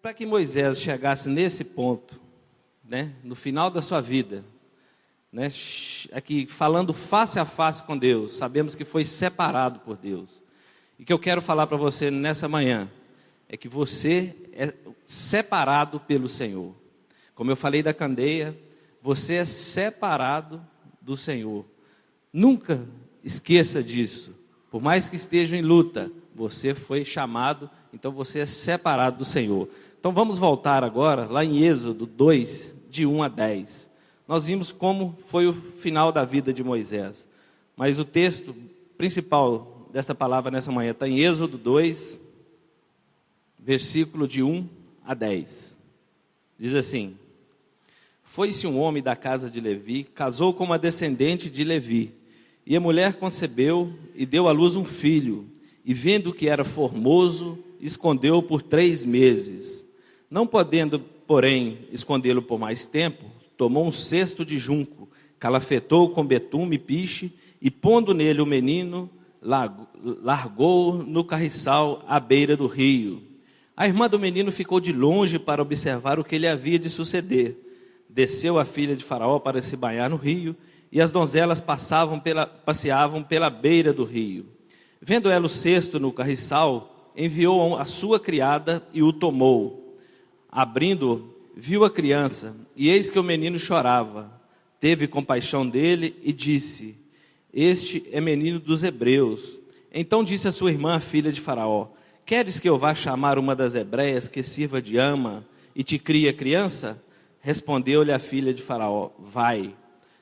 Para que Moisés chegasse nesse ponto, né, no final da sua vida, né, aqui falando face a face com Deus, sabemos que foi separado por Deus. E que eu quero falar para você nessa manhã é que você é separado pelo Senhor. Como eu falei da candeia, você é separado do Senhor. Nunca esqueça disso. Por mais que esteja em luta, você foi chamado, então você é separado do Senhor. Então vamos voltar agora lá em Êxodo 2, de 1 a 10. Nós vimos como foi o final da vida de Moisés. Mas o texto principal desta palavra nessa manhã está em Êxodo 2, versículo de 1 a 10. Diz assim: Foi-se um homem da casa de Levi, casou com uma descendente de Levi, e a mulher concebeu e deu à luz um filho, e vendo que era formoso, escondeu-o por 3 meses. Não podendo, porém, escondê-lo por mais tempo, tomou um cesto de junco, calafetou com betume e piche, e pondo nele o menino, largou no carriçal à beira do rio. A irmã do menino ficou de longe para observar o que lhe havia de suceder. Desceu a filha de Faraó para se banhar no rio, e as donzelas passeavam pela beira do rio. Vendo ela o cesto no carriçal, enviou a sua criada e o tomou. Abrindo, viu a criança, e eis que o menino chorava. Teve compaixão dele e disse: Este é menino dos hebreus. Então disse a sua irmã, a filha de Faraó: Queres que eu vá chamar uma das hebreias que sirva de ama e te crie a criança? Respondeu-lhe a filha de Faraó: Vai.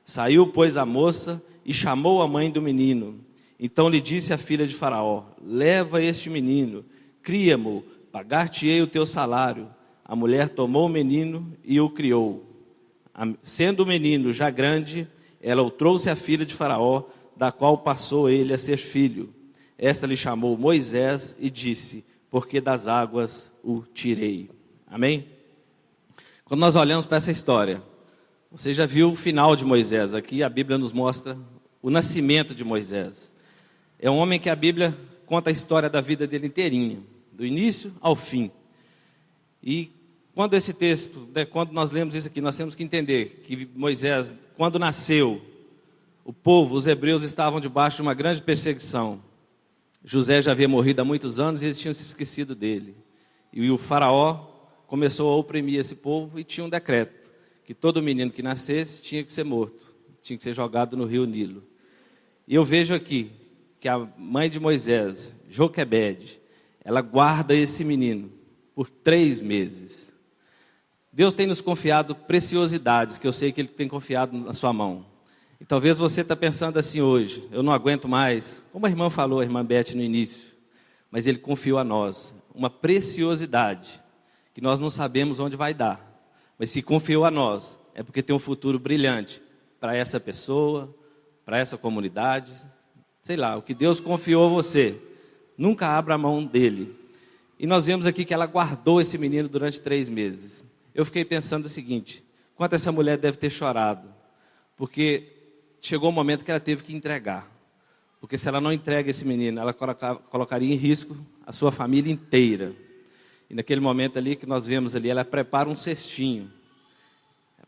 Saiu, pois, a moça e chamou a mãe do menino. Então lhe disse a filha de Faraó: Leva este menino, cria-mo, pagar-te-ei o teu salário. A mulher tomou o menino e o criou. Sendo o menino já grande, ela o trouxe à filha de Faraó, da qual passou ele a ser filho. Esta lhe chamou Moisés e disse: Porque das águas o tirei. Amém? Quando nós olhamos para essa história, você já viu o final de Moisés. Aqui a Bíblia nos mostra o nascimento de Moisés. É um homem que a Bíblia conta a história da vida dele inteirinha, do início ao fim. E quando esse texto, quando nós lemos isso aqui, nós temos que entender que Moisés, quando nasceu, o povo, os hebreus, estavam debaixo de uma grande perseguição. José já havia morrido há muitos anos e eles tinham se esquecido dele. E o faraó começou a oprimir esse povo e tinha um decreto que todo menino que nascesse tinha que ser morto, tinha que ser jogado no rio Nilo. E eu vejo aqui que a mãe de Moisés, Joquebede, ela guarda esse menino por 3 meses. Deus tem nos confiado preciosidades, que eu sei que Ele tem confiado na sua mão. E talvez você está pensando assim hoje: eu não aguento mais. Como a irmã falou, a irmã Beth no início. Mas Ele confiou a nós uma preciosidade, que nós não sabemos onde vai dar. Mas se confiou a nós, é porque tem um futuro brilhante para essa pessoa, para essa comunidade. Sei lá, o que Deus confiou a você, nunca abra a mão dele. E nós vemos aqui que ela guardou esse menino durante 3 meses. Eu fiquei pensando o seguinte: quanto essa mulher deve ter chorado, porque chegou o momento que ela teve que entregar. Porque se ela não entrega esse menino, ela colocaria em risco a sua família inteira. E naquele momento ali que nós vemos ali, ela prepara um cestinho,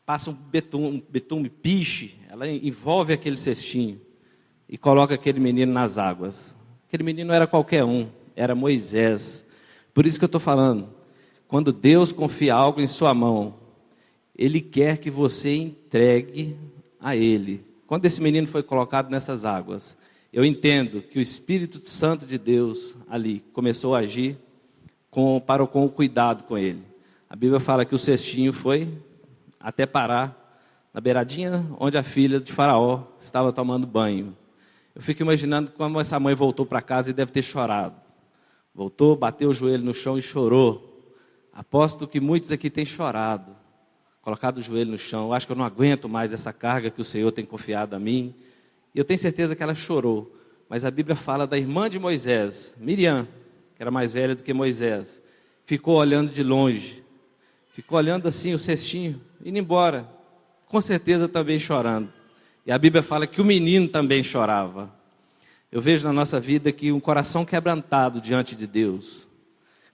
passa um betume, piche, ela envolve aquele cestinho e coloca aquele menino nas águas. Aquele menino não era qualquer um, era Moisés. Por isso que eu estou falando, quando Deus confia algo em sua mão, Ele quer que você entregue a Ele. Quando esse menino foi colocado nessas águas, eu entendo que o Espírito Santo de Deus ali começou a agir com o cuidado com ele. A Bíblia fala que o cestinho foi até parar na beiradinha onde a filha de Faraó estava tomando banho. Eu fico imaginando como essa mãe voltou para casa e deve ter chorado. Voltou, bateu o joelho no chão e chorou. Aposto que muitos aqui têm chorado, colocado o joelho no chão. Eu acho que eu não aguento mais essa carga que o Senhor tem confiado a mim. E eu tenho certeza que ela chorou. Mas a Bíblia fala da irmã de Moisés, Miriam, que era mais velha do que Moisés, ficou olhando de longe, ficou olhando assim o cestinho, indo embora, com certeza também chorando. E a Bíblia fala que o menino também chorava. Eu vejo na nossa vida que um coração quebrantado diante de Deus,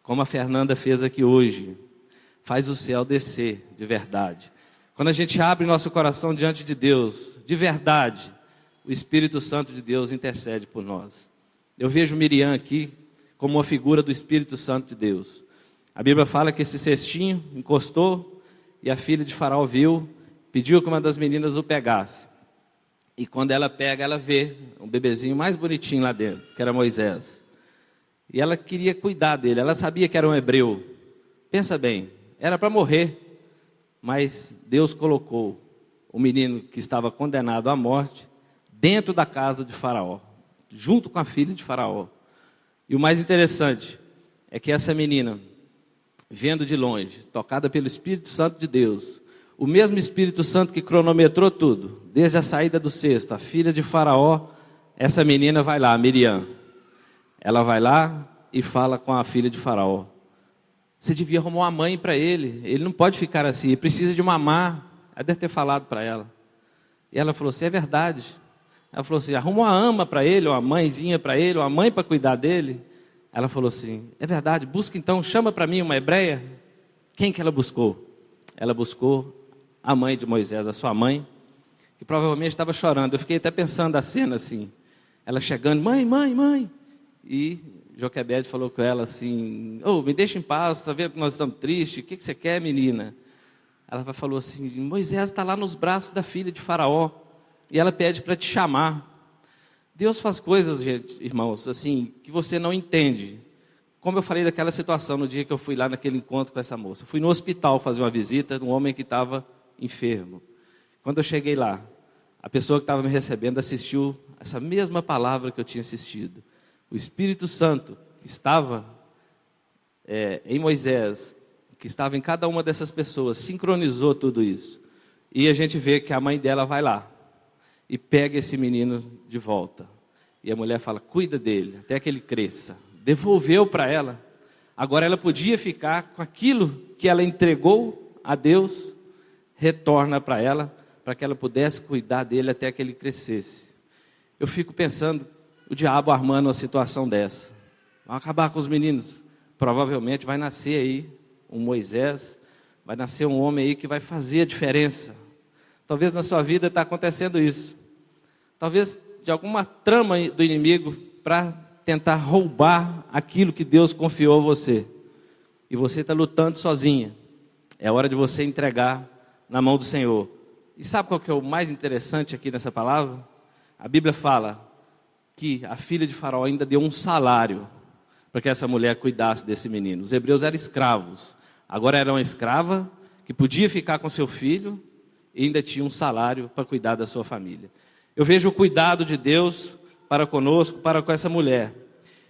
como a Fernanda fez aqui hoje, faz o céu descer de verdade. Quando a gente abre nosso coração diante de Deus, de verdade, o Espírito Santo de Deus intercede por nós. Eu vejo Miriam aqui como uma figura do Espírito Santo de Deus. A Bíblia fala que esse cestinho encostou e a filha de Faraó viu, pediu que uma das meninas o pegasse. E quando ela pega, ela vê um bebezinho mais bonitinho lá dentro, que era Moisés. E ela queria cuidar dele, ela sabia que era um hebreu. Pensa bem, era para morrer, mas Deus colocou o menino que estava condenado à morte dentro da casa de Faraó, junto com a filha de Faraó. E o mais interessante é que essa menina, vendo de longe, tocada pelo Espírito Santo de Deus, o mesmo Espírito Santo que cronometrou tudo, desde a saída do cesto, a filha de Faraó, essa menina vai lá, Miriam. Ela vai lá e fala com a filha de Faraó. Você devia arrumar uma mãe para ele não pode ficar assim, ele precisa de mamar. Ela deve ter falado para ela. E ela falou assim, é verdade. Ela falou assim, arruma uma ama para ele, ou uma mãezinha para ele, ou uma mãe para cuidar dele. Ela falou assim, é verdade, busca então, chama para mim uma hebreia. Quem que ela buscou? Ela buscou a mãe de Moisés, a sua mãe, que provavelmente estava chorando. Eu fiquei até pensando a cena assim, ela chegando, mãe, mãe, mãe. E Joquebede falou com ela assim, me deixa em paz, está vendo que nós estamos tristes, o que você quer, menina? Ela falou assim, Moisés está lá nos braços da filha de Faraó, e ela pede para te chamar. Deus faz coisas, gente, irmãos, assim, que você não entende. Como eu falei daquela situação no dia que eu fui lá naquele encontro com essa moça. Fui no hospital fazer uma visita de um homem que estava enfermo. Quando eu cheguei lá, a pessoa que estava me recebendo assistiu essa mesma palavra que eu tinha assistido. O Espírito Santo que estava em Moisés, que estava em cada uma dessas pessoas, sincronizou tudo isso. E a gente vê que a mãe dela vai lá e pega esse menino de volta. E a mulher fala, cuida dele, até que ele cresça. Devolveu para ela. Agora ela podia ficar com aquilo que ela entregou a Deus, retorna para ela, para que ela pudesse cuidar dele até que ele crescesse. Eu fico pensando, o diabo armando uma situação dessa. Vai acabar com os meninos. Provavelmente vai nascer aí um Moisés, vai nascer um homem aí que vai fazer a diferença. Talvez na sua vida está acontecendo isso. Talvez de alguma trama do inimigo para tentar roubar aquilo que Deus confiou a você. E você está lutando sozinha. É hora de você entregar na mão do Senhor. E sabe qual que é o mais interessante aqui nessa palavra? A Bíblia fala que a filha de Faraó ainda deu um salário para que essa mulher cuidasse desse menino. Os hebreus eram escravos. Agora era uma escrava que podia ficar com seu filho e ainda tinha um salário para cuidar da sua família. Eu vejo o cuidado de Deus para conosco, para com essa mulher.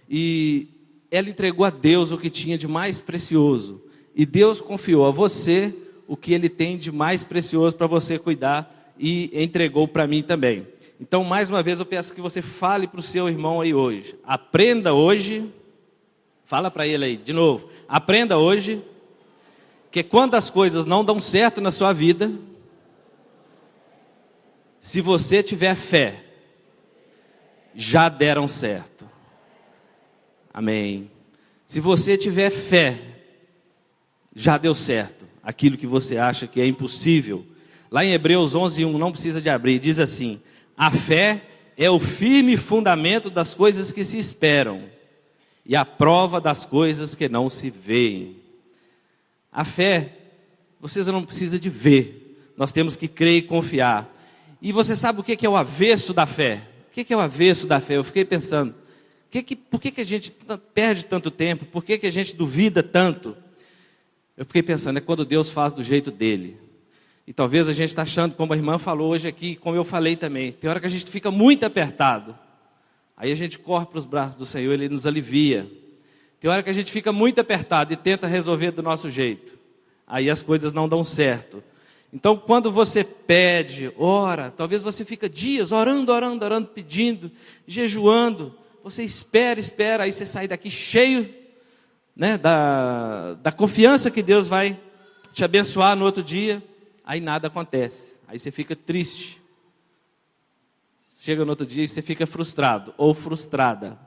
E ela entregou a Deus o que tinha de mais precioso. E Deus confiou a você o que Ele tem de mais precioso para você cuidar e entregou para mim também. Então, mais uma vez, eu peço que você fale para o seu irmão aí hoje. Aprenda hoje, fala para ele aí, de novo. Aprenda hoje, que quando as coisas não dão certo na sua vida, se você tiver fé, já deram certo. Amém. Se você tiver fé, já deu certo. Aquilo que você acha que é impossível. Lá em Hebreus 11:1, não precisa de abrir, diz assim: a fé é o firme fundamento das coisas que se esperam e a prova das coisas que não se veem. A fé, vocês não precisam de ver, nós temos que crer e confiar. E você sabe o que é o avesso da fé? O que é o avesso da fé? Eu fiquei pensando, por que a gente perde tanto tempo? Por que a gente duvida tanto? Eu fiquei pensando, é quando Deus faz do jeito dele. E talvez a gente está achando, como a irmã falou hoje aqui, como eu falei também, tem hora que a gente fica muito apertado. Aí a gente corre para os braços do Senhor, Ele nos alivia. Tem hora que a gente fica muito apertado e tenta resolver do nosso jeito. Aí as coisas não dão certo. Então, quando você pede, ora, talvez você fica dias orando, pedindo, jejuando. Você espera, aí você sai daqui cheio, né, da confiança que Deus vai te abençoar no outro dia. Aí nada acontece. Aí você fica triste. Chega no outro dia e você fica frustrado ou frustrada.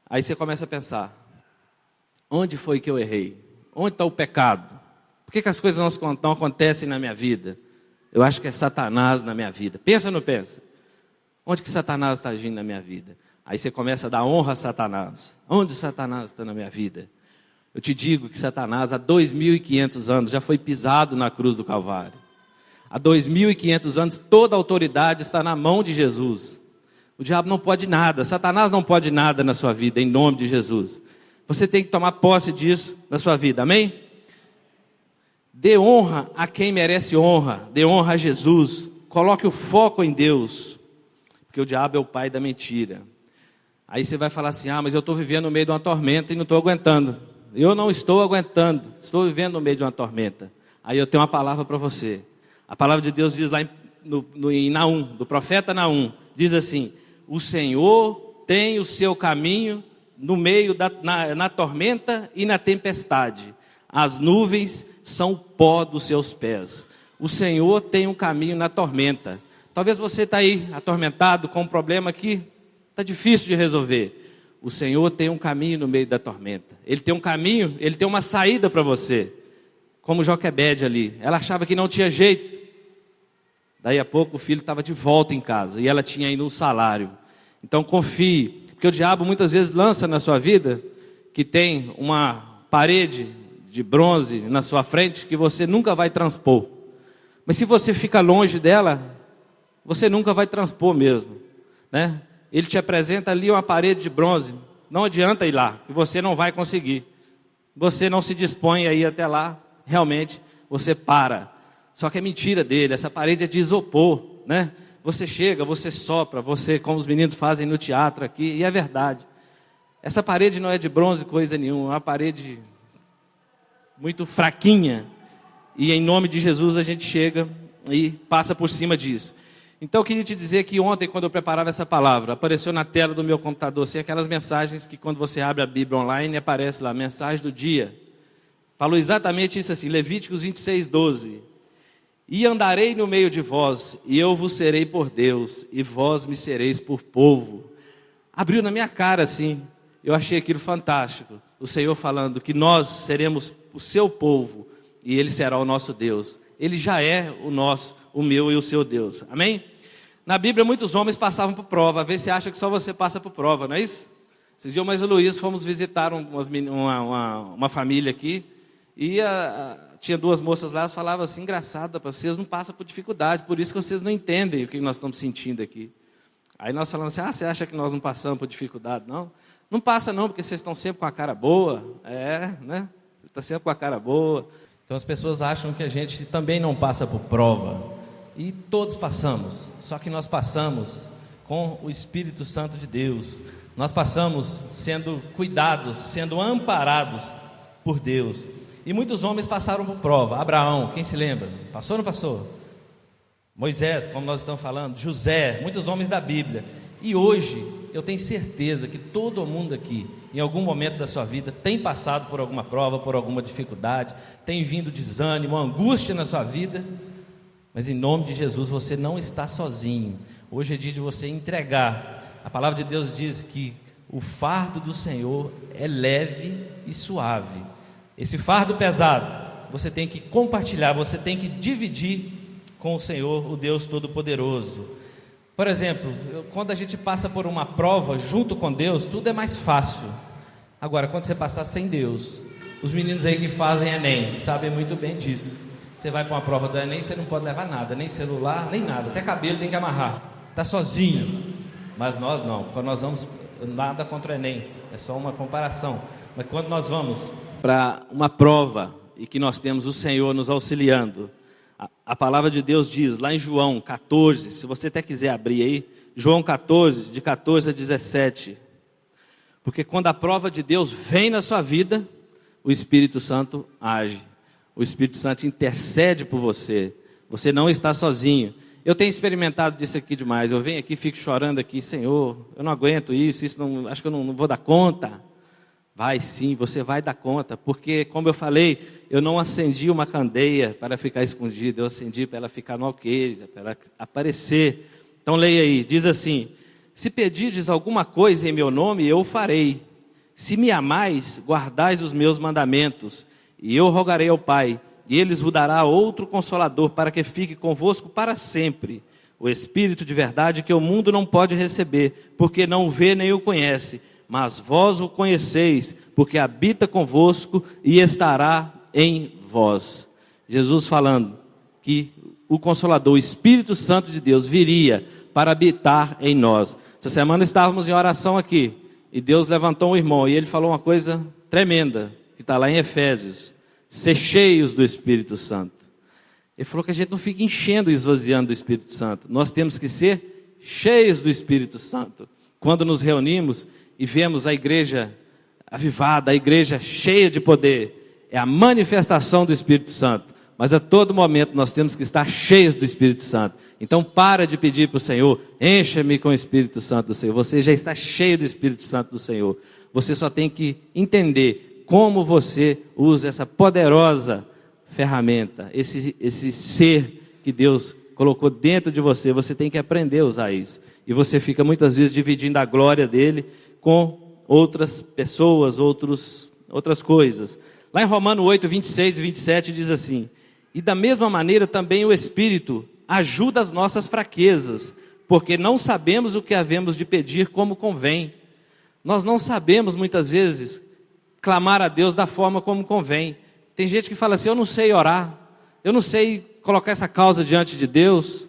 Aí você começa a pensar, onde foi que eu errei? Onde está o pecado? Por que as coisas não acontecem na minha vida? Eu acho que é Satanás na minha vida. Pensa ou não pensa? Onde que Satanás está agindo na minha vida? Aí você começa a dar honra a Satanás. Onde Satanás está na minha vida? Eu te digo que Satanás há 2.500 anos já foi pisado na cruz do Calvário. Há 2.500 anos toda a autoridade está na mão de Jesus. O diabo não pode nada, Satanás não pode nada na sua vida, em nome de Jesus. Você tem que tomar posse disso na sua vida, amém? Dê honra a quem merece honra, dê honra a Jesus, coloque o foco em Deus, porque o diabo é o pai da mentira. Aí você vai falar assim, mas eu estou vivendo no meio de uma tormenta e não estou aguentando. Eu não estou aguentando, estou vivendo no meio de uma tormenta. Aí eu tenho uma palavra para você. A palavra de Deus diz lá em Naum, do profeta Naum, diz assim: o Senhor tem o seu caminho no meio na tormenta e na tempestade. As nuvens são o pó dos seus pés. O Senhor tem um caminho na tormenta. Talvez você está aí atormentado com um problema que está difícil de resolver. O Senhor tem um caminho no meio da tormenta. Ele tem um caminho, Ele tem uma saída para você. Como Joquebede ali. Ela achava que não tinha jeito. Daí a pouco o filho estava de volta em casa. E ela tinha ainda um salário. Então confie. Porque o diabo muitas vezes lança na sua vida que tem uma parede de bronze na sua frente que você nunca vai transpor. Mas se você fica longe dela, você nunca vai transpor mesmo, né? Ele te apresenta ali uma parede de bronze. Não adianta ir lá, que você não vai conseguir. Você não se dispõe a ir até lá, realmente você para. Só que é mentira dele, essa parede é de isopor, né? Você chega, você sopra, você, como os meninos fazem no teatro aqui, e é verdade. Essa parede não é de bronze coisa nenhuma, é uma parede muito fraquinha. E em nome de Jesus a gente chega e passa por cima disso. Então eu queria te dizer que ontem, quando eu preparava essa palavra, apareceu na tela do meu computador assim, aquelas mensagens que quando você abre a Bíblia online, aparece lá, mensagem do dia. Falou exatamente isso assim, Levíticos 26:12. E andarei no meio de vós, e eu vos serei por Deus, e vós me sereis por povo. Abriu na minha cara assim, eu achei aquilo fantástico. O Senhor falando que nós seremos o seu povo, e Ele será o nosso Deus. Ele já é o nosso, o meu e o seu Deus, amém? Na Bíblia muitos homens passavam por prova. Às vezes você acha que só você passa por prova, não é isso? Esses dias eu e o Luiz fomos visitar uma família aqui. E tinha duas moças lá, elas falavam assim, engraçado, vocês não passam por dificuldade, por isso que vocês não entendem o que nós estamos sentindo aqui. Aí nós falamos assim, você acha que nós não passamos por dificuldade? Não, não passa não, porque vocês estão sempre com a cara boa. Né? Você está sempre com a cara boa. Então as pessoas acham que a gente também não passa por prova. E todos passamos, só que nós passamos com o Espírito Santo de Deus. Nós passamos sendo cuidados, sendo amparados por Deus. E muitos homens passaram por prova. Abraão, quem se lembra? Passou ou não passou? Moisés, como nós estamos falando, José, muitos homens da Bíblia. E hoje, eu tenho certeza que todo mundo aqui, em algum momento da sua vida, tem passado por alguma prova, por alguma dificuldade, tem vindo desânimo, angústia na sua vida. Mas em nome de Jesus, você não está sozinho. Hoje é dia de você entregar. A palavra de Deus diz que o fardo do Senhor é leve e suave. Esse fardo pesado, você tem que compartilhar, você tem que dividir com o Senhor, o Deus Todo-Poderoso. Por exemplo, quando a gente passa por uma prova junto com Deus, tudo é mais fácil. Agora, quando você passar sem Deus, os meninos aí que fazem Enem, sabem muito bem disso. Você vai para uma prova do Enem, você não pode levar nada, nem celular, nem nada, até cabelo tem que amarrar, está sozinho. Mas nós não, quando nós vamos, nada contra o Enem, é só uma comparação. Mas quando nós vamos para uma prova e que nós temos o Senhor nos auxiliando, a palavra de Deus diz lá em João 14, se você até quiser abrir aí, João 14, de 14 a 17, porque quando a prova de Deus vem na sua vida, o Espírito Santo age, o Espírito Santo intercede por você, você não está sozinho. Eu tenho experimentado disso aqui demais, eu venho aqui, fico chorando aqui, Senhor, eu não aguento isso não, acho que eu não vou dar conta. Vai sim, você vai dar conta, porque como eu falei, eu não acendi uma candeia para ficar escondida, eu acendi para ela ficar no alqueire, para ela aparecer. Então leia aí, diz assim: se pedirdes alguma coisa em meu nome, eu o farei. Se me amais, guardais os meus mandamentos, E eu rogarei ao Pai, e Ele vos dará outro Consolador, para que fique convosco para sempre. O Espírito de verdade que o mundo não pode receber, porque não o vê nem o conhece. Mas vós o conheceis, porque habita convosco e estará em vós. Jesus falando que o Consolador, o Espírito Santo de Deus, viria para habitar em nós. Essa semana estávamos em oração aqui, e Deus levantou um irmão, e ele falou uma coisa tremenda, que está lá em Efésios: ser cheios do Espírito Santo. Ele falou que a gente não fica enchendo e esvaziando do Espírito Santo, nós temos que ser cheios do Espírito Santo. Quando nos reunimos e vemos a igreja avivada, a igreja cheia de poder, é a manifestação do Espírito Santo. Mas a todo momento nós temos que estar cheios do Espírito Santo. Então para de pedir para o Senhor: encha-me com o Espírito Santo do Senhor. Você já está cheio do Espírito Santo do Senhor. Você só tem que entender como você usa essa poderosa ferramenta, esse ser que Deus colocou dentro de você. Você tem que aprender a usar isso. E você fica muitas vezes dividindo a glória dele com outras pessoas, outras coisas. Lá em Romanos 8, 26 e 27 diz assim: e da mesma maneira também o Espírito ajuda as nossas fraquezas, porque não sabemos o que havemos de pedir como convém. Nós não sabemos muitas vezes clamar a Deus da forma como convém. Tem gente que fala assim: eu não sei orar, eu não sei colocar essa causa diante de Deus.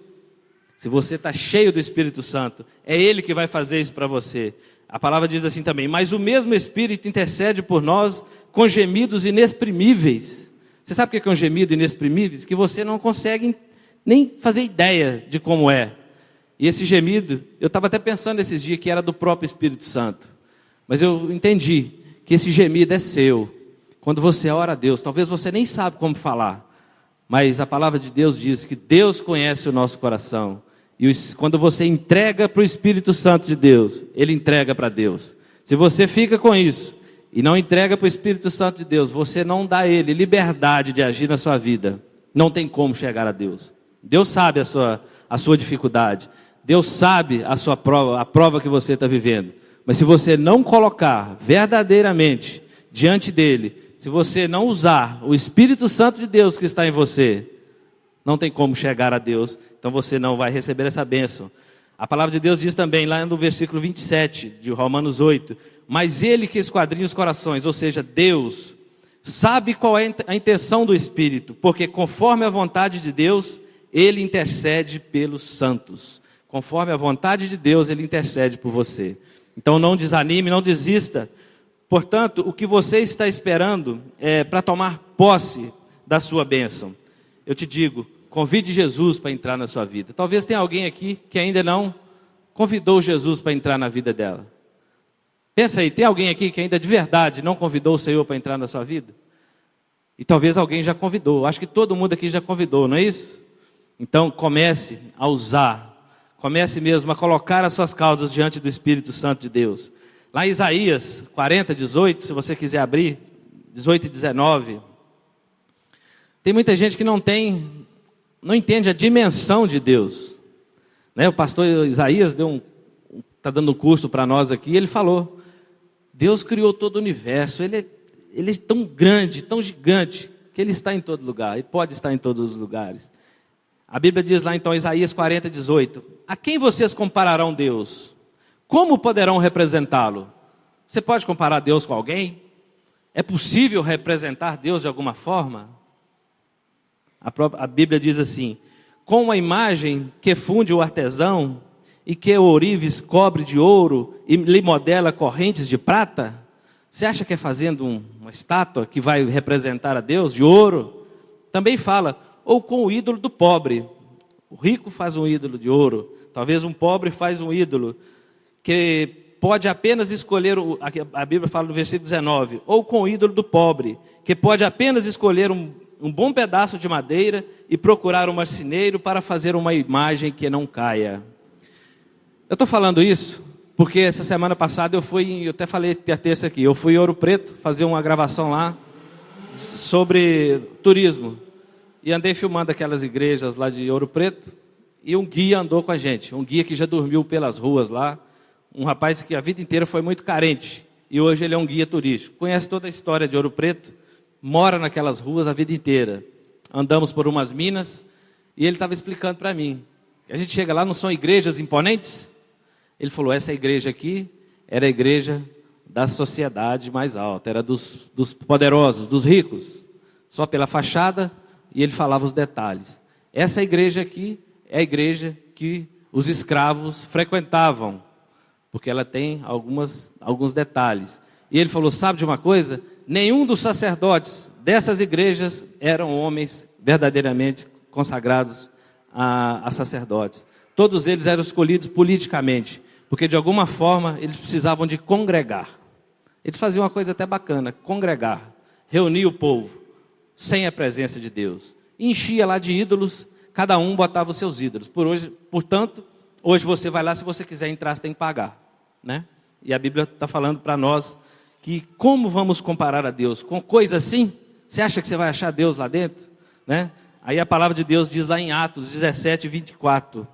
Se você está cheio do Espírito Santo, é Ele que vai fazer isso para você. A palavra diz assim também: mas o mesmo Espírito intercede por nós com gemidos inexprimíveis. Você sabe o que é um gemido inexprimível? Que você não consegue nem fazer ideia de como é. E esse gemido, eu estava até pensando esses dias que era do próprio Espírito Santo. Mas eu entendi que esse gemido é seu. Quando você ora a Deus, talvez você nem sabe como falar, mas a palavra de Deus diz que Deus conhece o nosso coração. E quando você entrega para o Espírito Santo de Deus, Ele entrega para Deus. Se você fica com isso e não entrega para o Espírito Santo de Deus, você não dá a Ele liberdade de agir na sua vida. Não tem como chegar a Deus. Deus sabe a sua dificuldade. Deus sabe a sua prova, a prova que você está vivendo. Mas se você não colocar verdadeiramente diante dEle, se você não usar o Espírito Santo de Deus que está em você, não tem como chegar a Deus. Então você não vai receber essa bênção. A palavra de Deus diz também, lá no versículo 27 de Romanos 8, mas Ele que esquadrinha os corações, ou seja, Deus, sabe qual é a intenção do Espírito, porque conforme a vontade de Deus, Ele intercede pelos santos. Conforme a vontade de Deus, Ele intercede por você. Então não desanime, não desista. Portanto, o que você está esperando é para tomar posse da sua bênção. Eu te digo, convide Jesus para entrar na sua vida. Talvez tenha alguém aqui que ainda não convidou Jesus para entrar na vida dela. Pensa aí, tem alguém aqui que ainda de verdade não convidou o Senhor para entrar na sua vida? E talvez alguém já convidou. Acho que todo mundo aqui já convidou, não é isso? Então comece a usar, comece mesmo a colocar as suas causas diante do Espírito Santo de Deus. Lá em Isaías 40, 18, se você quiser abrir, 18 e 19. Tem muita gente que não entende a dimensão de Deus. Né? O pastor Isaías está dando um curso para nós aqui, e ele falou: Deus criou todo o universo, ele é tão grande, tão gigante, que Ele está em todo lugar, Ele pode estar em todos os lugares. A Bíblia diz lá então, Isaías 40, 18, a quem vocês compararão Deus? Como poderão representá-lo? Você pode comparar Deus com alguém? É possível representar Deus de alguma forma? A Bíblia diz assim: com uma imagem que funde o artesão e que o ourives cobre de ouro e lhe modela correntes de prata? Você acha que é fazendo uma estátua que vai representar a Deus de ouro? Também fala, ou com o ídolo do pobre. O rico faz um ídolo de ouro, talvez um pobre faz um ídolo que pode apenas escolher, a Bíblia fala no versículo 19, ou com o ídolo do pobre, que pode apenas escolher um bom pedaço de madeira e procurar um marceneiro para fazer uma imagem que não caia. Eu estou falando isso porque essa semana passada eu até falei a terça aqui, eu fui em Ouro Preto fazer uma gravação lá sobre turismo. E andei filmando aquelas igrejas lá de Ouro Preto, e um guia andou com a gente, um guia que já dormiu pelas ruas lá, um rapaz que a vida inteira foi muito carente, e hoje ele é um guia turístico, conhece toda a história de Ouro Preto, mora naquelas ruas a vida inteira. Andamos por umas minas e ele estava explicando para mim. A gente chega lá, não são igrejas imponentes? Ele falou, essa igreja aqui era a igreja da sociedade mais alta, era dos poderosos, dos ricos, só pela fachada, e ele falava os detalhes. Essa igreja aqui é a igreja que os escravos frequentavam, porque ela tem alguns detalhes. E ele falou, sabe de uma coisa? Nenhum dos sacerdotes dessas igrejas eram homens verdadeiramente consagrados a sacerdotes. Todos eles eram escolhidos politicamente, porque de alguma forma eles precisavam de congregar. Eles faziam uma coisa até bacana, congregar, reunir o povo, sem a presença de Deus. Enchia lá de ídolos, cada um botava os seus ídolos. Portanto, hoje você vai lá, se você quiser entrar, você tem que pagar, né? E a Bíblia está falando para nós que como vamos comparar a Deus? Com coisa assim? Você acha que você vai achar Deus lá dentro? Né? Aí a palavra de Deus diz lá em Atos 17, 24.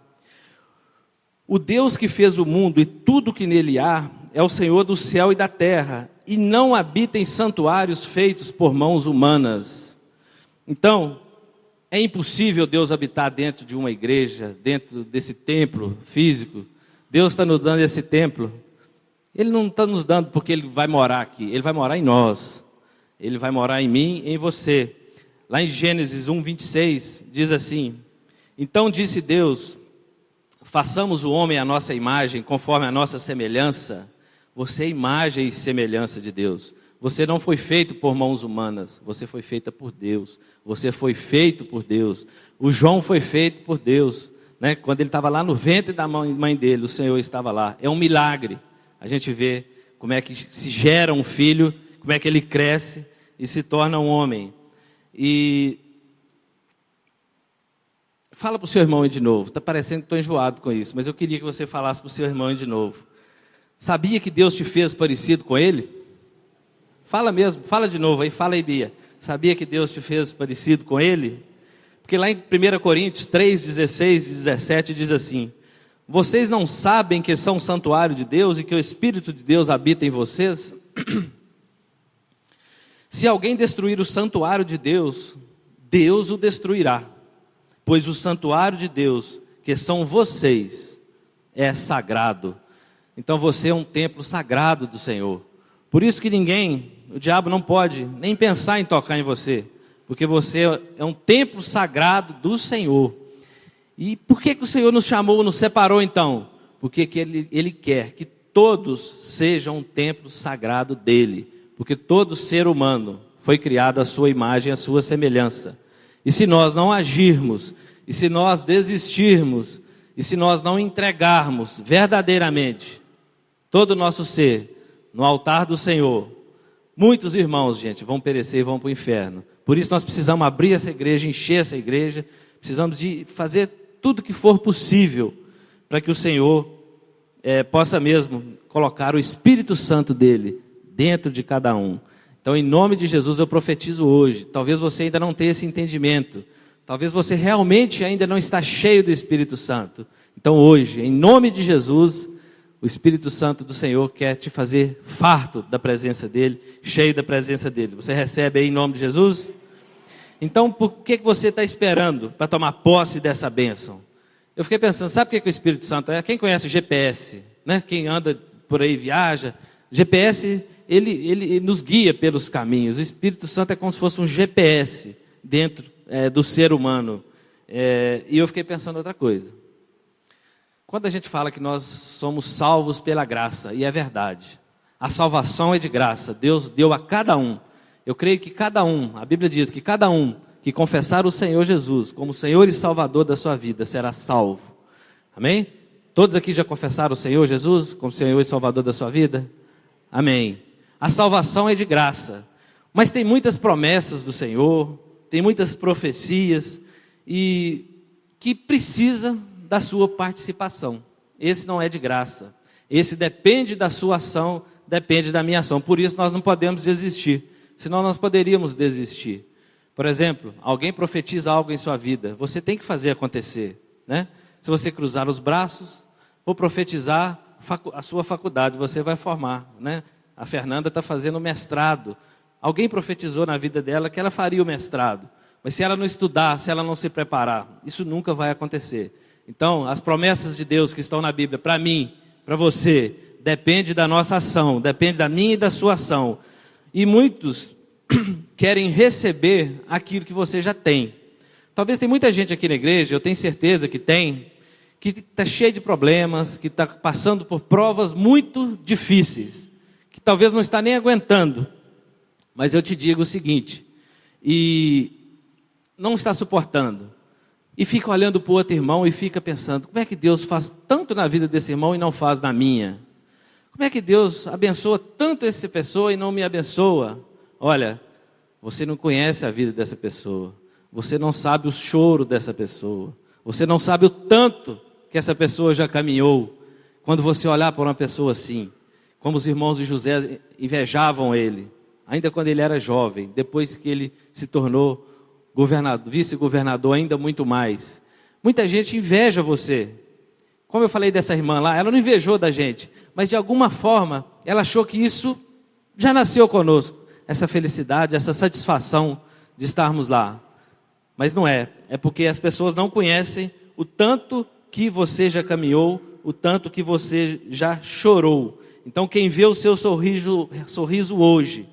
O Deus que fez o mundo e tudo que nele há é o Senhor do céu e da terra, e não habita em santuários feitos por mãos humanas. Então, é impossível Deus habitar dentro de uma igreja, dentro desse templo físico. Deus está nos dando esse templo. Ele não está nos dando porque Ele vai morar aqui. Ele vai morar em nós. Ele vai morar em mim e em você. Lá em Gênesis 1, 26, diz assim: então disse Deus, façamos o homem à nossa imagem, conforme a nossa semelhança. Você é imagem e semelhança de Deus. Você não foi feito por mãos humanas. Você foi feita por Deus. Você foi feito por Deus. O João foi feito por Deus, né? Quando ele estava lá no ventre da mãe dele, o Senhor estava lá. É um milagre. A gente vê como é que se gera um filho, como é que ele cresce e se torna um homem. E fala para o seu irmão aí de novo. Está parecendo que estou enjoado com isso, mas eu queria que você falasse para o seu irmão aí de novo. Sabia que Deus te fez parecido com Ele? Fala mesmo, fala de novo aí, fala aí, Bia. Sabia que Deus te fez parecido com Ele? Porque lá em 1 Coríntios 3, 16 e 17 diz assim: vocês não sabem que são santuário de Deus e que o Espírito de Deus habita em vocês? Se alguém destruir o santuário de Deus, Deus o destruirá. Pois o santuário de Deus, que são vocês, é sagrado. Então você é um templo sagrado do Senhor. Por isso que o diabo não pode nem pensar em tocar em você. Porque você é um templo sagrado do Senhor. E por que o Senhor nos chamou, nos separou então? Porque que Ele quer que todos sejam um templo sagrado dEle. Porque todo ser humano foi criado à sua imagem, à sua semelhança. E se nós não agirmos, e se nós desistirmos, e se nós não entregarmos verdadeiramente todo o nosso ser no altar do Senhor, muitos irmãos, gente, vão perecer e vão para o inferno. Por isso nós precisamos abrir essa igreja, encher essa igreja, precisamos de fazer tudo que for possível para que o Senhor possa mesmo colocar o Espírito Santo dele dentro de cada um. Então, em nome de Jesus, eu profetizo hoje. Talvez você ainda não tenha esse entendimento. Talvez você realmente ainda não está cheio do Espírito Santo. Então, hoje, em nome de Jesus, o Espírito Santo do Senhor quer te fazer farto da presença dele, cheio da presença dele. Você recebe aí em nome de Jesus? Então, por que você está esperando para tomar posse dessa bênção? Eu fiquei pensando, sabe o que o Espírito Santo é? Quem conhece o GPS, né? Quem anda por aí, viaja, GPS, ele nos guia pelos caminhos. O Espírito Santo é como se fosse um GPS dentro do ser humano. E eu fiquei pensando outra coisa. Quando a gente fala que nós somos salvos pela graça, e é verdade, a salvação é de graça, Deus deu a cada um. Eu creio que cada um, a Bíblia diz que cada um que confessar o Senhor Jesus como Senhor e Salvador da sua vida será salvo. Amém? Todos aqui já confessaram o Senhor Jesus como Senhor e Salvador da sua vida? Amém. A salvação é de graça, mas tem muitas promessas do Senhor, tem muitas profecias, e que precisa da sua participação. Esse não é de graça. Esse depende da sua ação, depende da minha ação. Por isso nós não podemos desistir. Senão nós poderíamos desistir. Por exemplo, alguém profetiza algo em sua vida. Você tem que fazer acontecer, né? Se você cruzar os braços, vou profetizar a sua faculdade, você vai formar, né? A Fernanda está fazendo mestrado. Alguém profetizou na vida dela que ela faria o mestrado. Mas se ela não estudar, se ela não se preparar, isso nunca vai acontecer. Então, as promessas de Deus que estão na Bíblia, para mim, para você, depende da nossa ação, depende da minha e da sua ação. E muitos querem receber aquilo que você já tem. Talvez tem muita gente aqui na igreja, eu tenho certeza que tem, que está cheio de problemas, que está passando por provas muito difíceis, que talvez não está nem aguentando. Mas eu te digo o seguinte, e não está suportando, e fica olhando para o outro irmão e fica pensando, como é que Deus faz tanto na vida desse irmão e não faz na minha? Como é que Deus abençoa tanto essa pessoa e não me abençoa? Olha, você não conhece a vida dessa pessoa, você não sabe o choro dessa pessoa, você não sabe o tanto que essa pessoa já caminhou. Quando você olhar para uma pessoa assim, como os irmãos de José invejavam ele, ainda quando ele era jovem, depois que ele se tornou vice-governador, ainda muito mais. Muita gente inveja você. Como eu falei dessa irmã lá, ela não invejou da gente, mas de alguma forma, ela achou que isso já nasceu conosco. Essa felicidade, essa satisfação de estarmos lá. Mas não é. É porque as pessoas não conhecem o tanto que você já caminhou, o tanto que você já chorou. Então quem vê o seu sorriso hoje,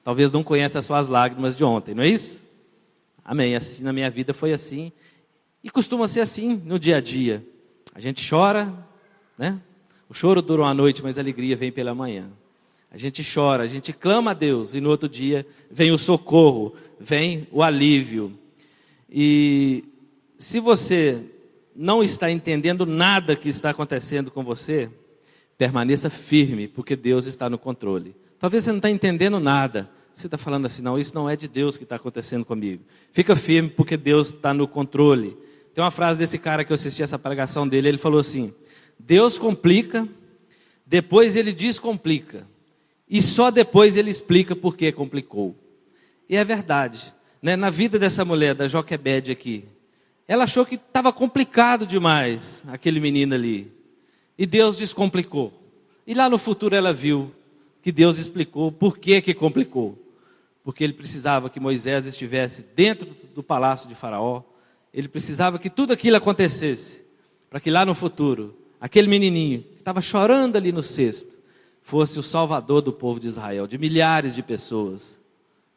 talvez não conheça as suas lágrimas de ontem, não é isso? Amém. Assim, na minha vida foi assim. E costuma ser assim no dia a dia. A gente chora, né? O choro dura uma noite, mas a alegria vem pela manhã. A gente chora, a gente clama a Deus, e no outro dia vem o socorro, vem o alívio. E se você não está entendendo nada que está acontecendo com você, permaneça firme, porque Deus está no controle. Talvez você não está entendendo nada. Você está falando assim, não, isso não é de Deus que está acontecendo comigo. Fica firme, porque Deus está no controle. Tem uma frase desse cara que eu assisti essa pregação dele, ele falou assim, Deus complica, depois ele descomplica, e só depois ele explica por que complicou. E é verdade, né? Na vida dessa mulher, da Joquebede aqui, ela achou que estava complicado demais, aquele menino ali, e Deus descomplicou. E lá no futuro ela viu que Deus explicou por que complicou. Porque ele precisava que Moisés estivesse dentro do palácio de Faraó, ele precisava que tudo aquilo acontecesse, para que lá no futuro, aquele menininho que estava chorando ali no cesto, fosse o salvador do povo de Israel, de milhares de pessoas.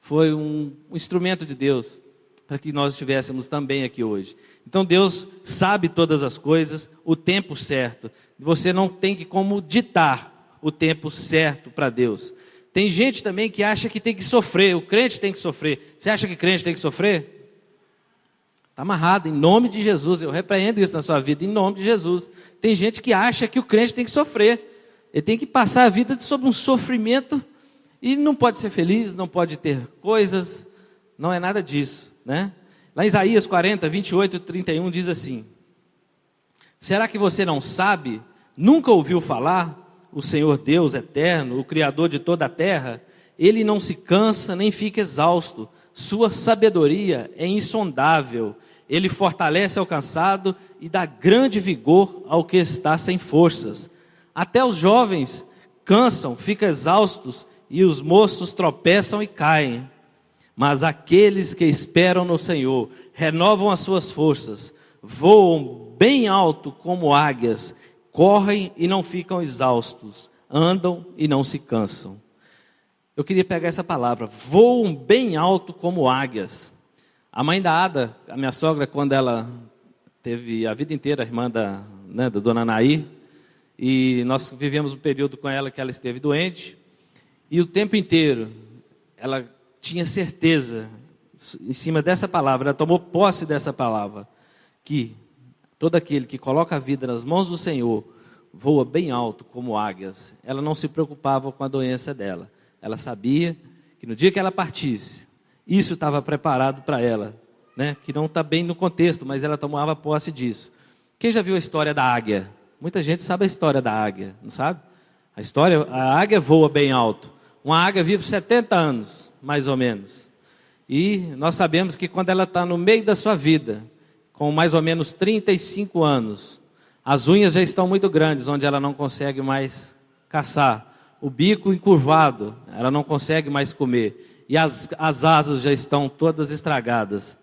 Foi um instrumento de Deus, para que nós estivéssemos também aqui hoje. Então Deus sabe todas as coisas, o tempo certo. Você não tem que como ditar o tempo certo para Deus. Tem gente também que acha que tem que sofrer, o crente tem que sofrer. Você acha que crente tem que sofrer? Está amarrado, em nome de Jesus. Eu repreendo isso na sua vida, em nome de Jesus. Tem gente que acha que o crente tem que sofrer. Ele tem que passar a vida sob um sofrimento e não pode ser feliz, não pode ter coisas. Não é nada disso, né? Lá em Isaías 40, 28 e 31 diz assim, será que você não sabe, nunca ouviu falar? O Senhor Deus eterno, o Criador de toda a terra, Ele não se cansa nem fica exausto, sua sabedoria é insondável, Ele fortalece ao cansado e dá grande vigor ao que está sem forças. Até os jovens cansam, ficam exaustos e os moços tropeçam e caem. Mas aqueles que esperam no Senhor renovam as suas forças, voam bem alto como águias, correm e não ficam exaustos, andam e não se cansam. Eu queria pegar essa palavra, voam bem alto como águias. A mãe da Ada, a minha sogra, quando ela teve a vida inteira, a irmã da dona Nair, e nós vivemos um período com ela que ela esteve doente, e o tempo inteiro ela tinha certeza, em cima dessa palavra, ela tomou posse dessa palavra, que todo aquele que coloca a vida nas mãos do Senhor, voa bem alto como águias. Ela não se preocupava com a doença dela. Ela sabia que no dia que ela partisse, isso estava preparado para ela, né? Que não está bem no contexto, mas ela tomava posse disso. Quem já viu a história da águia? Muita gente sabe a história da águia, não sabe? A águia voa bem alto. Uma águia vive 70 anos, mais ou menos. E nós sabemos que quando ela está no meio da sua vida, com mais ou menos 35 anos, as unhas já estão muito grandes, onde ela não consegue mais caçar. O bico encurvado, ela não consegue mais comer. e as asas já estão todas estragadas.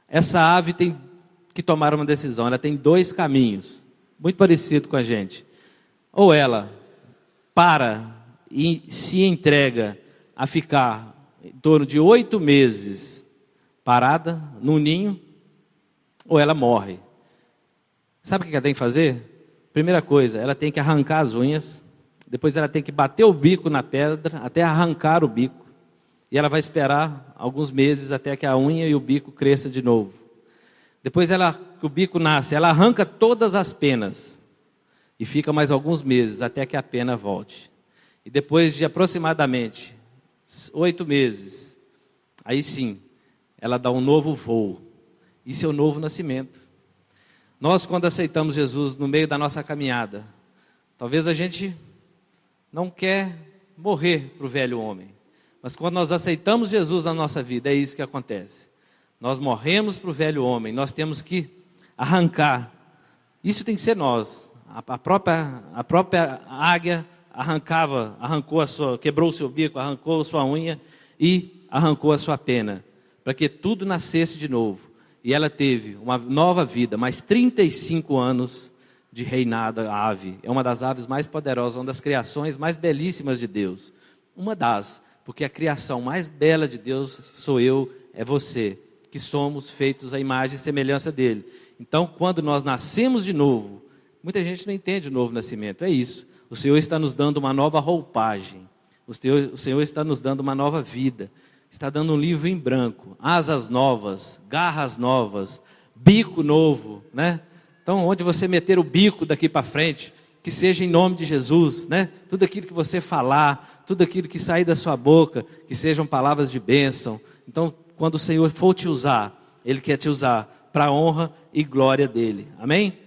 Essa ave tem que tomar uma decisão. Ela tem dois caminhos, muito parecido com a gente. Ou ela para e se entrega a ficar em torno de 8 meses parada num ninho, ou ela morre. Sabe o que ela tem que fazer? Primeira coisa, ela tem que arrancar as unhas, depois ela tem que bater o bico na pedra até arrancar o bico, e ela vai esperar alguns meses até que a unha e o bico cresçam de novo. Depois que o bico nasce, ela arranca todas as penas e fica mais alguns meses até que a pena volte. E depois de aproximadamente 8 meses, aí sim, ela dá um novo voo. Isso é o novo nascimento. Nós, quando aceitamos Jesus no meio da nossa caminhada, talvez a gente não quer morrer para o velho homem, mas quando nós aceitamos Jesus na nossa vida, é isso que acontece. Nós morremos para o velho homem, nós temos que arrancar. Isso tem que ser nós. A própria águia quebrou o seu bico, arrancou a sua unha e arrancou a sua pena, para que tudo nascesse de novo. E ela teve uma nova vida, mais 35 anos de reinado. A ave é uma das aves mais poderosas, uma das criações mais belíssimas de Deus. Porque a criação mais bela de Deus sou eu, é você, que somos feitos à imagem e semelhança dele. Então, quando nós nascemos de novo, muita gente não entende o novo nascimento, é isso. O Senhor está nos dando uma nova roupagem, o Senhor está nos dando uma nova vida, está dando um livro em branco, asas novas, garras novas, bico novo, né? Então, onde você meter o bico daqui para frente, que seja em nome de Jesus, né? Tudo aquilo que você falar, tudo aquilo que sair da sua boca, que sejam palavras de bênção. Então, quando o Senhor for te usar, Ele quer te usar para a honra e glória dEle. Amém?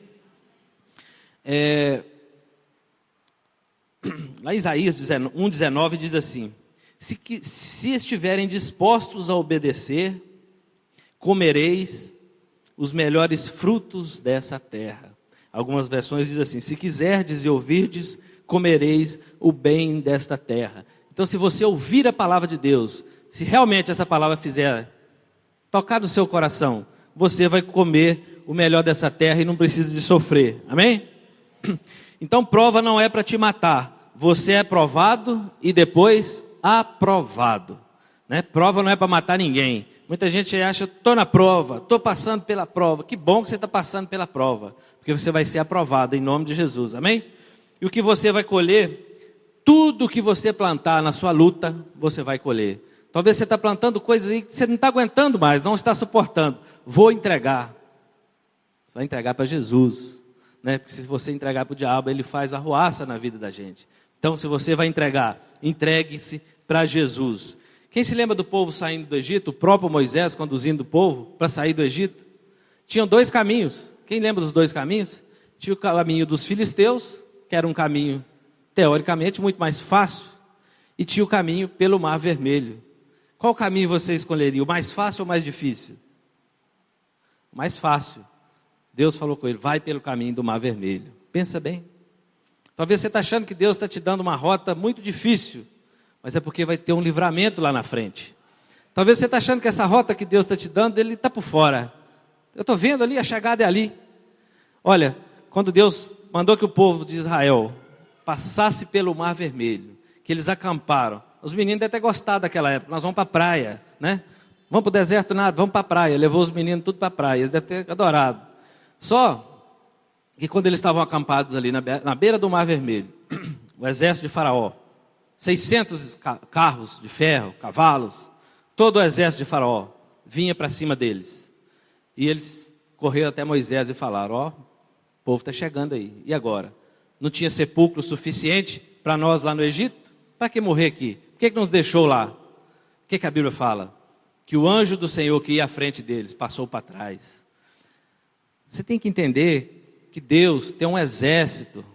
Lá em Isaías 1,19 diz assim: se estiverem dispostos a obedecer, comereis os melhores frutos dessa terra. Algumas versões dizem assim: se quiserdes e ouvirdes, comereis o bem desta terra. Então, se você ouvir a palavra de Deus, se realmente essa palavra fizer tocar no seu coração, você vai comer o melhor dessa terra e não precisa de sofrer. Amém? Então, prova não é para te matar. Você é provado e depois aprovado, né? Prova não é para matar ninguém. Muita gente acha: estou na prova, estou passando pela prova. Que bom que você está passando pela prova, porque você vai ser aprovado em nome de Jesus. Amém? E o que você vai colher, tudo que você plantar na sua luta, você vai colher. Talvez você está plantando coisas aí que você não está aguentando mais, não está suportando. Vou entregar. Você vai entregar para Jesus, né? Porque se você entregar para o diabo, ele faz arruaça na vida da gente. Então, se você vai entregar, entregue-se para Jesus. Quem se lembra do povo saindo do Egito? O próprio Moisés conduzindo o povo para sair do Egito. Tinham 2 caminhos. Quem lembra dos 2 caminhos? Tinha o caminho dos filisteus, que era um caminho teoricamente muito mais fácil, e tinha o caminho pelo Mar Vermelho. Qual caminho você escolheria? O mais fácil ou o mais difícil? O mais fácil. Deus falou com ele: vai pelo caminho do Mar Vermelho. Pensa bem. Talvez você está achando que Deus está te dando uma rota muito difícil, mas é porque vai ter um livramento lá na frente. Talvez você está achando que essa rota que Deus está te dando, Ele está por fora. Eu estou vendo ali, a chegada é ali. Olha, quando Deus mandou que o povo de Israel passasse pelo Mar Vermelho, que eles acamparam, os meninos devem ter gostado daquela época. Nós vamos para a praia, né? Vamos para o deserto, nada, vamos para a praia. Levou os meninos tudo para a praia, eles devem ter adorado. Só que quando eles estavam acampados ali na beira do Mar Vermelho, o exército de Faraó, 600 carros de ferro, cavalos, todo o exército de Faraó vinha para cima deles. E eles correram até Moisés e falaram: ó, o povo está chegando aí, e agora? Não tinha sepulcro suficiente para nós lá no Egito? Para que morrer aqui? Por que nos deixou lá? O que a Bíblia fala? Que o anjo do Senhor que ia à frente deles passou para trás. Você tem que entender que Deus tem um exército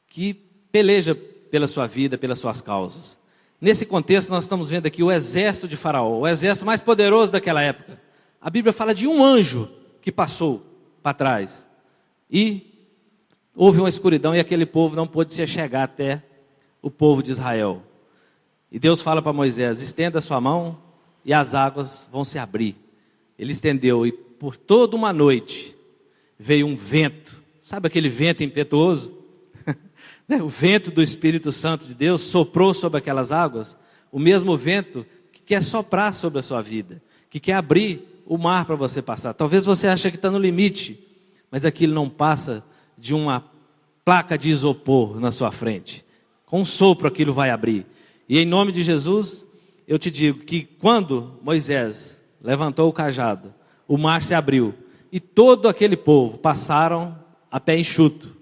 que peleja pela sua vida, pelas suas causas. Nesse contexto, nós estamos vendo aqui o exército de Faraó, o exército mais poderoso daquela época. A Bíblia fala de um anjo que passou para trás. E houve uma escuridão e aquele povo não pôde se chegar até o povo de Israel. E Deus fala para Moisés: estenda a sua mão e as águas vão se abrir. Ele estendeu e por toda uma noite veio um vento. Sabe aquele vento impetuoso? O vento do Espírito Santo de Deus soprou sobre aquelas águas. O mesmo vento que quer soprar sobre a sua vida, que quer abrir o mar para você passar. Talvez você ache que está no limite, mas aquilo não passa de uma placa de isopor na sua frente. Com um sopro aquilo vai abrir. E em nome de Jesus, eu te digo que quando Moisés levantou o cajado, o mar se abriu e todo aquele povo passaram a pé enxuto.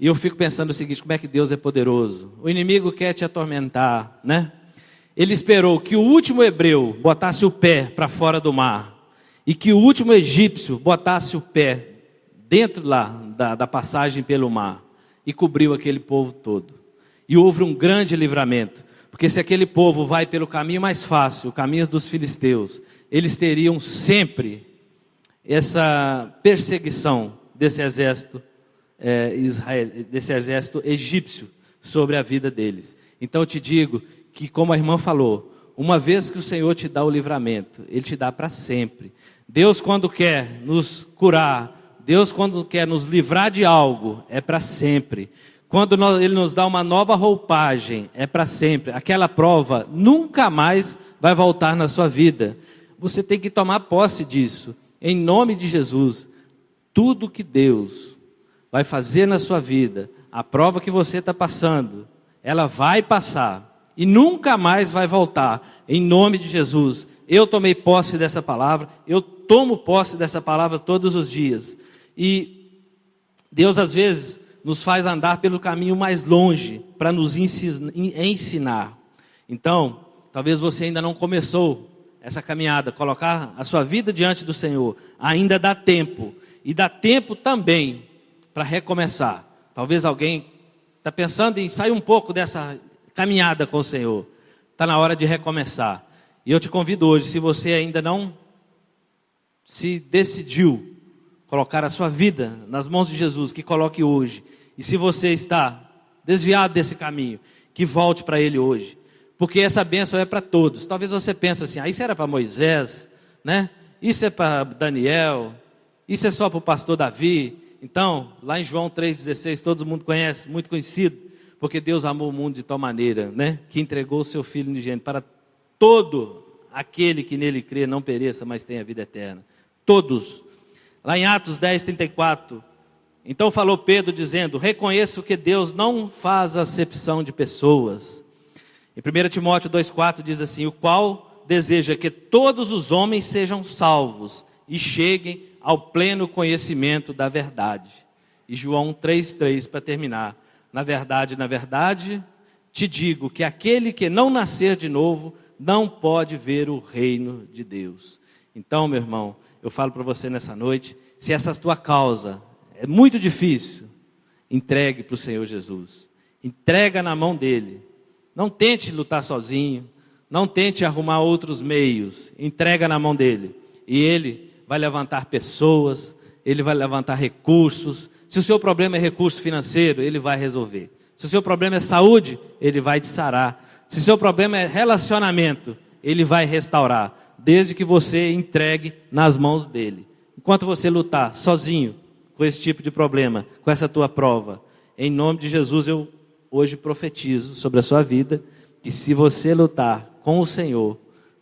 E eu fico pensando o seguinte: como é que Deus é poderoso? O inimigo quer te atormentar, né? Ele esperou que o último hebreu botasse o pé para fora do mar e que o último egípcio botasse o pé dentro lá da passagem pelo mar e cobriu aquele povo todo. E houve um grande livramento, porque se aquele povo vai pelo caminho mais fácil, o caminho dos filisteus, eles teriam sempre essa perseguição desse exército desse exército egípcio sobre a vida deles. Então eu te digo que, como a irmã falou, uma vez que o Senhor te dá o livramento, Ele te dá para sempre. Deus, quando quer nos curar, Deus, quando quer nos livrar de algo, é para sempre. Quando Ele nos dá uma nova roupagem, é para sempre. Aquela prova nunca mais vai voltar na sua vida. Você tem que tomar posse disso. Em nome de Jesus, tudo que Deus vai fazer na sua vida, a prova que você está passando, ela vai passar e nunca mais vai voltar. Em nome de Jesus, eu tomei posse dessa palavra, eu tomo posse dessa palavra todos os dias. E Deus às vezes nos faz andar pelo caminho mais longe para nos ensinar. Então, talvez você ainda não começou essa caminhada, colocar a sua vida diante do Senhor, ainda dá tempo. E dá tempo também para recomeçar. Talvez alguém está pensando em sair um pouco dessa caminhada com o Senhor. Está na hora de recomeçar. E eu te convido hoje, se você ainda não se decidiu colocar a sua vida nas mãos de Jesus, que coloque hoje. E se você está desviado desse caminho, que volte para Ele hoje. Porque essa bênção é para todos. Talvez você pense assim: isso era para Moisés, né? Isso é para Daniel, isso é só para o pastor Davi. Então, lá em João 3,16, todo mundo conhece, muito conhecido, porque Deus amou o mundo de tal maneira, né, que entregou o seu Filho unigênito para todo aquele que nele crê, não pereça, mas tenha vida eterna. Todos. Lá em Atos 10:34, então falou Pedro dizendo: reconheço que Deus não faz acepção de pessoas. Em 1 Timóteo 2,4 diz assim: o qual deseja que todos os homens sejam salvos e cheguem ao pleno conhecimento da verdade. E João 3,3 para terminar: na verdade, te digo que aquele que não nascer de novo não pode ver o reino de Deus. Então, meu irmão, eu falo para você nessa noite, se essa tua causa é muito difícil, entregue para o Senhor Jesus. Entrega na mão dele. Não tente lutar sozinho, não tente arrumar outros meios. Entrega na mão dele. E ele vai levantar pessoas, Ele vai levantar recursos. Se o seu problema é recurso financeiro, Ele vai resolver. Se o seu problema é saúde, Ele vai te sarar. Se o seu problema é relacionamento, Ele vai restaurar, desde que você entregue nas mãos dEle. Enquanto você lutar sozinho com esse tipo de problema, com essa tua prova, em nome de Jesus eu hoje profetizo sobre a sua vida, que se você lutar com o Senhor,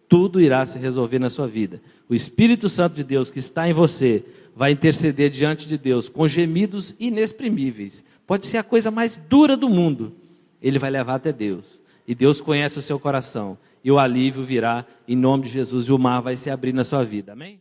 tudo irá se resolver na sua vida. O Espírito Santo de Deus que está em você vai interceder diante de Deus com gemidos inexprimíveis. Pode ser a coisa mais dura do mundo. Ele vai levar até Deus. E Deus conhece o seu coração. E o alívio virá em nome de Jesus. E o mar vai se abrir na sua vida. Amém?